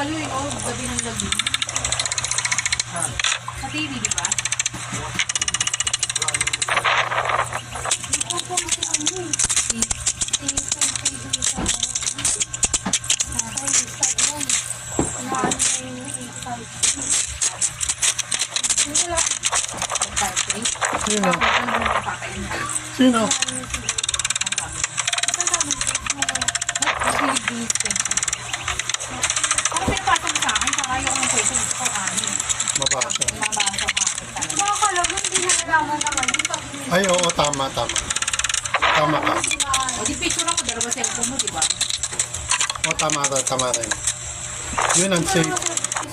baliw yun, oh, gabi ng gabi. Sa TV, di ba? Sino? Sino? Parang pinapasa mo sa akin, saka ayaw ng pwesto, gusto ko kanin. Mabasa. Mabasa ka. Baka kalaban, hindi na nalaman naman. Ay, oo, tama, tama. Tama ka. O, di picture ako, dalawa cellphone mo, di ba? Oo, tama rin. Yun ang safe.